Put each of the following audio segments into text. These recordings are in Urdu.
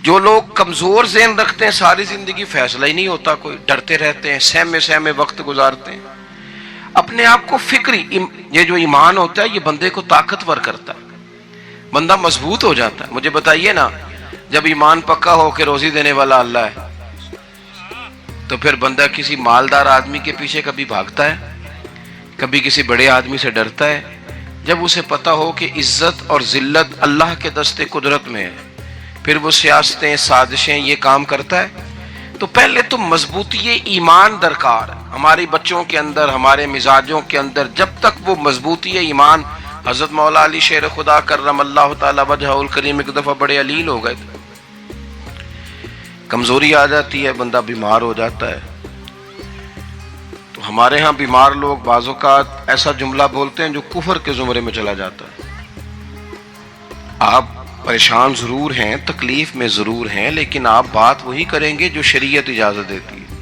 جو لوگ کمزور ذہن رکھتے ہیں ساری زندگی فیصلہ ہی نہیں ہوتا کوئی، ڈرتے رہتے ہیں، سہمے سہمے وقت گزارتے ہیں اپنے آپ کو فکری. یہ جو ایمان ہوتا ہے یہ بندے کو طاقتور کرتا ہے، بندہ مضبوط ہو جاتا ہے. مجھے بتائیے نا، جب ایمان پکا ہو کہ روزی دینے والا اللہ ہے تو پھر بندہ کسی مالدار آدمی کے پیچھے کبھی بھاگتا ہے؟ کبھی کسی بڑے آدمی سے ڈرتا ہے؟ جب اسے پتا ہو کہ عزت اور ذلت اللہ کے دستے قدرت میں ہے، پھر وہ سیاستیں سازشیں یہ کام کرتا ہے. تو پہلے تو مضبوطی ایمان درکار ہے ہمارے بچوں کے اندر، ہمارے مزاجوں کے اندر. جب تک وہ مضبوطی ایمان، حضرت مولا علی شیر خدا کرم اللہ تعالی وجہہ الکریم ایک دفعہ بڑے علیل ہو گئے تھے، کمزوری آ جاتی ہے، بندہ بیمار ہو جاتا ہے. تو ہمارے ہاں بیمار لوگ بعض اوقات ایسا جملہ بولتے ہیں جو کفر کے زمرے میں چلا جاتا ہے. آپ پریشان ضرور ہیں، تکلیف میں ضرور ہیں، لیکن آپ بات وہی کریں گے جو شریعت اجازت دیتی ہے.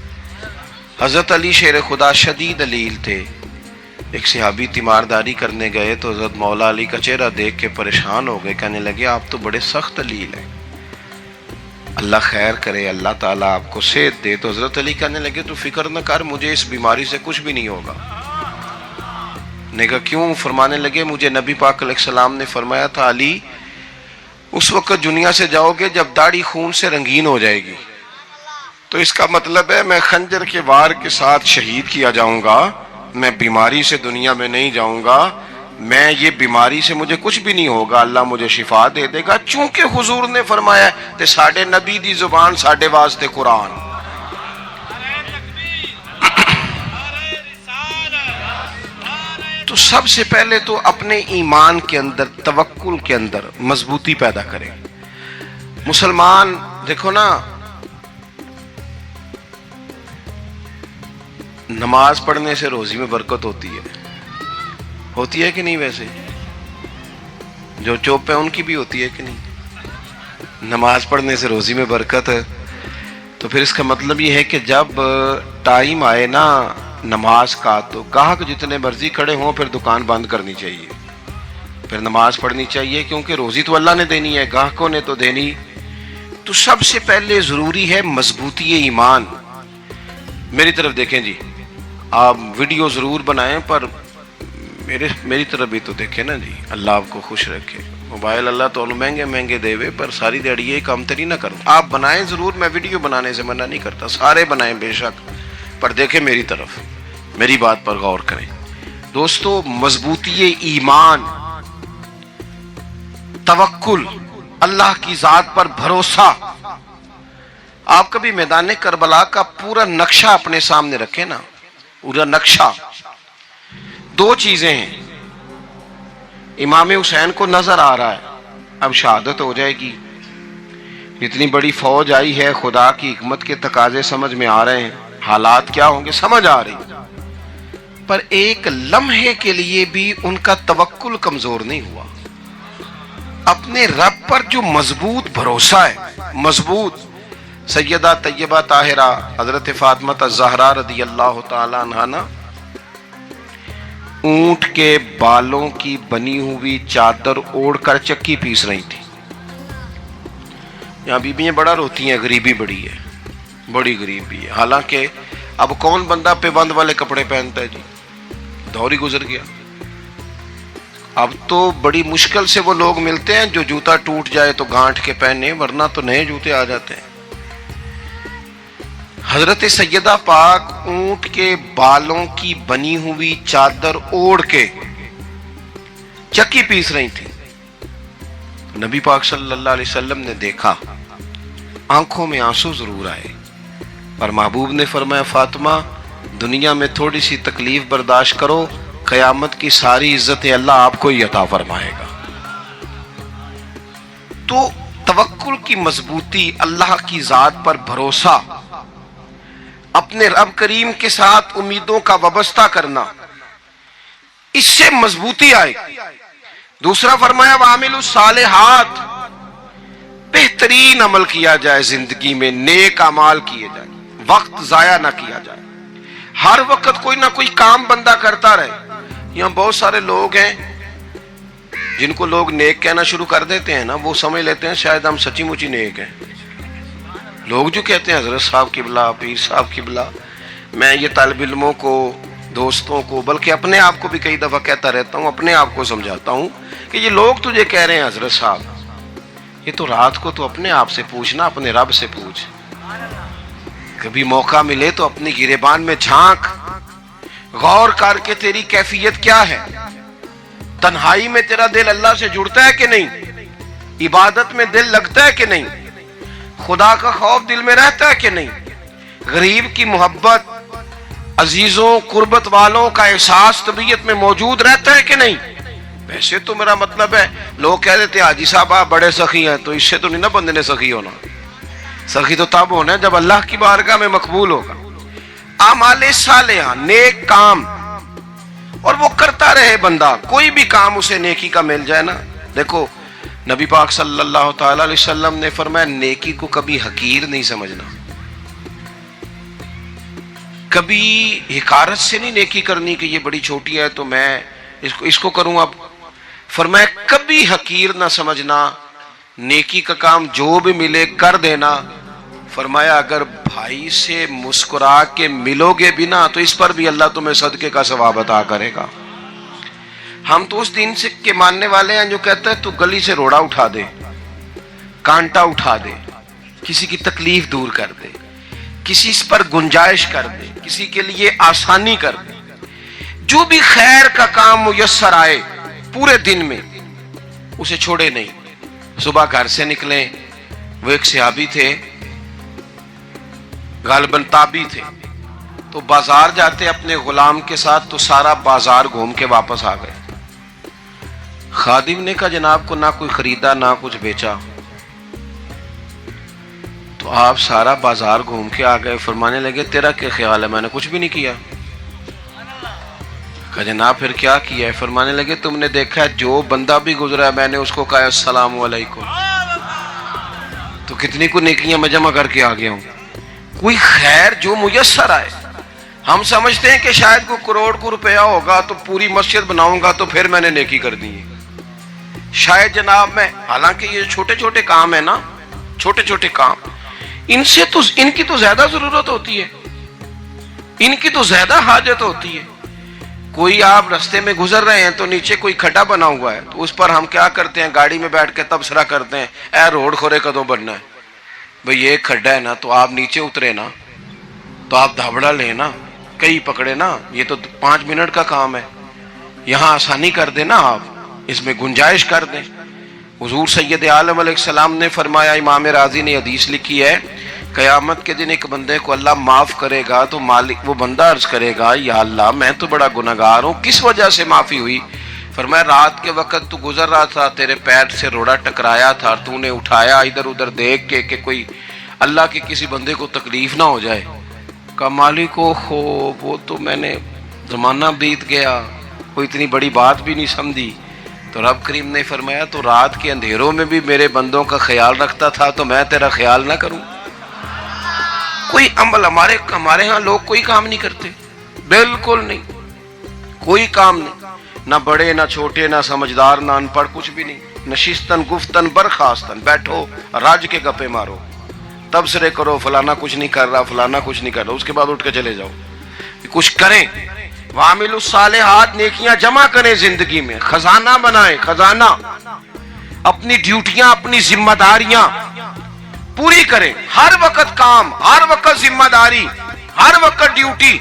حضرت علی شیر خدا شدید علیل تھے. ایک صحابی تیمارداری کرنے گئے تو حضرت مولا علی کا چہرہ دیکھ کے پریشان ہو گئے، کہنے لگے آپ تو بڑے سخت علیل ہیں، اللہ خیر کرے، اللہ تعالیٰ آپ کو صحت دے. تو حضرت علی کہنے لگے تو فکر نہ کر، مجھے اس بیماری سے کچھ بھی نہیں ہوگا. نے کہا کیوں؟ فرمانے لگے مجھے نبی پاک علیہ السلام نے فرمایا تھا علی اس وقت دنیا سے جاؤ گے جب داڑھی خون سے رنگین ہو جائے گی، تو اس کا مطلب ہے میں خنجر کے وار کے ساتھ شہید کیا جاؤں گا، میں بیماری سے دنیا میں نہیں جاؤں گا، میں یہ بیماری سے مجھے کچھ بھی نہیں ہوگا، اللہ مجھے شفا دے دے گا. چونکہ حضور نے فرمایا تے ساڈے نبی دی زبان ساڈے واسطے قرآن. تو سب سے پہلے تو اپنے ایمان کے اندر، توکل کے اندر مضبوطی پیدا کریں. مسلمان دیکھو نا، نماز پڑھنے سے روزی میں برکت ہوتی ہے کہ نہیں؟ ویسے جو چوپ ہیں ان کی بھی ہوتی ہے کہ نہیں؟ نماز پڑھنے سے روزی میں برکت ہے. تو پھر اس کا مطلب یہ ہے کہ جب ٹائم آئے نا نماز کا تو گاہک جتنے مرضی کھڑے ہوں پھر دکان بند کرنی چاہیے، پھر نماز پڑھنی چاہیے، کیونکہ روزی تو اللہ نے دینی ہے، گاہکوں نے تو دینی. تو سب سے پہلے ضروری ہے مضبوطی ایمان. میری طرف دیکھیں جی، آپ ویڈیو ضرور بنائیں پر میری طرف بھی تو دیکھیں نا جی. اللہ آپ کو خوش رکھے. موبائل اللہ تو مہنگے دے وے پر ساری دیڑی یہ کام تری نہ کروں. آپ بنائیں ضرور، میں ویڈیو بنانے سے منع نہیں کرتا، سارے بنائیں بے شک، پر دیکھیں میری طرف، میری بات پر غور کریں. دوستو مضبوطی ایمان، توکل، اللہ کی ذات پر بھروسہ. آپ کبھی میدان کربلا کا پورا نقشہ اپنے سامنے رکھیں نا، پورا نقشہ. دو چیزیں ہیں، امام حسین کو نظر آ رہا ہے اب شہادت ہو جائے گی، اتنی بڑی فوج آئی ہے، خدا کی حکمت کے تقاضے سمجھ میں آ رہے ہیں، حالات کیا ہوں گے سمجھ آ رہی، پر ایک لمحے کے لیے بھی ان کا توکل کمزور نہیں ہوا. اپنے رب پر جو مضبوط بھروسہ ہے، مضبوط. سیدہ طیبہ طاہرہ حضرت فاطمہ الزہرا رضی اللہ تعالی عنہا نا اونٹ کے بالوں کی بنی ہوئی چادر اوڑھ کر چکی پیس رہی تھی. یہاں بیویاں بڑا روتی ہیں، غریبی بڑی ہے، بڑی غریبی ہے. حالانکہ اب کون بندہ پیبند والے کپڑے پہنتا ہے جی، دور ہی گزر گیا. اب تو بڑی مشکل سے وہ لوگ ملتے ہیں جو جوتا ٹوٹ جائے تو گانٹھ کے پہنے، ورنہ تو نئے جوتے آ جاتے ہیں. حضرت سیدہ پاک اونٹ کے بالوں کی بنی ہوئی چادر اوڑھ کے چکی پیس رہی تھی. نبی پاک صلی اللہ علیہ وسلم نے دیکھا، آنکھوں میں آنسو ضرور آئے، پر محبوب نے فرمایا فاطمہ دنیا میں تھوڑی سی تکلیف برداشت کرو، قیامت کی ساری عزتیں اللہ آپ کو ہی عطا فرمائے گا. تو توکل کی مضبوطی، اللہ کی ذات پر بھروسہ، اپنے رب کریم کے ساتھ امیدوں کا وابستہ کرنا، اس سے مضبوطی آئے. دوسرا فرمایا وَعَمِلُوا الصَّالِحَاتِ، بہترین عمل کیا جائے زندگی میں، نیک اعمال کیے جائیں، وقت ضائع نہ کیا جائے. ہر وقت کوئی نہ کوئی کام بندہ کرتا رہے. یہاں بہت سارے لوگ ہیں جن کو لوگ نیک کہنا شروع کر دیتے ہیں نا، وہ سمجھ لیتے ہیں شاید ہم سچی مچی نیک ہیں. لوگ جو کہتے ہیں حضرت صاحب قبلہ، پیر صاحب قبلہ، میں یہ طالب علموں کو، دوستوں کو، بلکہ اپنے آپ کو بھی کئی دفعہ کہتا رہتا ہوں، اپنے آپ کو سمجھاتا ہوں کہ یہ لوگ تجھے کہہ رہے ہیں حضرت صاحب، یہ تو رات کو تو اپنے آپ سے پوچھنا، اپنے رب سے پوچھ. کبھی موقع ملے تو اپنی گریبان میں جھانک، غور کر کے تیری کیفیت کیا ہے. تنہائی میں تیرا دل اللہ سے جڑتا ہے کہ نہیں؟ عبادت میں دل لگتا ہے کہ نہیں؟ خدا کا خوف دل میں رہتا ہے کہ نہیں؟ غریب کی محبت، عزیزوں قربت والوں کا احساس طبیعت میں موجود رہتا ہے کہ نہیں؟ ویسے تو میرا مطلب ہے، لوگ کہہ دیتے ہیں حاجی صاحب آپ بڑے سخی ہیں، تو اس سے تو نہیں نا بندے نے سخی ہونا. سخی تو تب ہونا ہے جب اللہ کی بارگاہ میں مقبول ہوگا. اعمال صالحہ، نیک کام، اور وہ کرتا رہے بندہ، کوئی بھی کام اسے نیکی کا مل جائے نا. دیکھو نبی پاک صلی اللہ تعالی علیہ وسلم نے فرمایا نیکی کو کبھی حقیر نہیں سمجھنا، کبھی حقارت سے نہیں نیکی کرنی کہ یہ بڑی چھوٹی ہے تو میں اس کو کروں. اب فرمایا کبھی حقیر نہ سمجھنا، نیکی کا کام جو بھی ملے کر دینا. فرمایا اگر بھائی سے مسکرا کے ملو گے بھی نا تو اس پر بھی اللہ تمہیں صدقے کا ثواب عطا کرے گا. ہم تو اس دین سے کے ماننے والے ہیں جو کہتا ہے تو گلی سے روڑا اٹھا دے، کانٹا اٹھا دے، کسی کی تکلیف دور کر دے، کسی اس پر گنجائش کر دے، کسی کے لیے آسانی کر دے. جو بھی خیر کا کام میسر آئے پورے دن میں اسے چھوڑے نہیں. صبح گھر سے نکلیں، وہ ایک صحابی تھے، غالباً تابعی تھے، تو بازار جاتے اپنے غلام کے ساتھ تو سارا بازار گھوم کے واپس آ گئے. خادم نے کہا جناب کو نہ کوئی خریدا نہ کچھ بیچا. تو آپ سارا بازار گھوم کے آ گئے. فرمانے لگے تیرا کیا خیال ہے؟ میں نے کچھ بھی نہیں کیا. کہا جناب پھر کیا کیا ہے؟ فرمانے لگے تم نے دیکھا ہے جو بندہ بھی گزرا ہے میں نے اس کو کہا السلام علیکم، تو کتنی کو نیکیاں میں جمع کر کے آ گیا ہوں. کوئی خیر جو میسر آئے. ہم سمجھتے ہیں کہ شاید کوئی کروڑ کو روپیہ ہوگا تو پوری مسجد بناؤں گا تو پھر میں نے نیکی کر دی ہے. شاید جناب میں، حالانکہ یہ چھوٹے چھوٹے کام ہیں نا، چھوٹے چھوٹے کام، ان کی تو زیادہ ضرورت ہوتی ہے، ان کی تو زیادہ حاجت ہوتی ہے. کوئی آپ رستے میں گزر رہے ہیں تو نیچے کوئی کھڈا بنا ہوا ہے تو اس پر ہم کیا کرتے ہیں؟ گاڑی میں بیٹھ کے تبصرہ کرتے ہیں اے روڈ کھورے کدوں بننا ہے. بھئی یہ کھڈا ہے نا تو آپ نیچے اترے نا، تو آپ دھابڑا لیں نا، کئی پکڑے نا، یہ تو 5 منٹ کا کام ہے، یہاں آسانی کر دیں نا، آپ اس میں گنجائش کر دیں. حضور سید عالم علیہ السلام نے فرمایا، امام راضی نے حدیث لکھی ہے، قیامت کے دن ایک بندے کو اللہ معاف کرے گا تو مالک وہ بندہ عرض کرے گا یا اللہ میں تو بڑا گنہگار ہوں، کس وجہ سے معافی ہوئی؟ فرمایا رات کے وقت تو گزر رہا تھا، تیرے پیر سے روڑا ٹکرایا تھا، تو نے اٹھایا ادھر ادھر دیکھ کے کہ کوئی اللہ کے کسی بندے کو تکلیف نہ ہو جائے. کہا مالک ہو وہ تو میں نے زمانہ بیت گیا، کوئی اتنی بڑی بات بھی نہیں سمجھی. تو رب کریم نے فرمایا تو رات کے اندھیروں میں بھی میرے بندوں کا خیال رکھتا تھا تو میں تیرا خیال نہ کروں؟ کوئی عمل ہمارے ہاں لوگ کوئی کام نہیں کرتے، بالکل نہیں، کوئی کام نہیں، نہ بڑے نہ چھوٹے نہ سمجھدار نہ ان پڑھ، کچھ بھی نہیں. نشستن گفتن برخاستن، بیٹھو راج کے گپے مارو، تبصرے کرو فلانا کچھ نہیں کر رہا، فلانا کچھ نہیں کر رہا، اس کے بعد اٹھ کے چلے جاؤ. کچھ کریں، وعملوا الصالحات، نیکیاں جمع کریں زندگی میں، خزانہ بنائیں، خزانہ. اپنی ڈیوٹیاں اپنی ذمہ داریاں پوری کریں، ہر وقت کام، ہر وقت ذمہ داری، ہر وقت ڈیوٹی.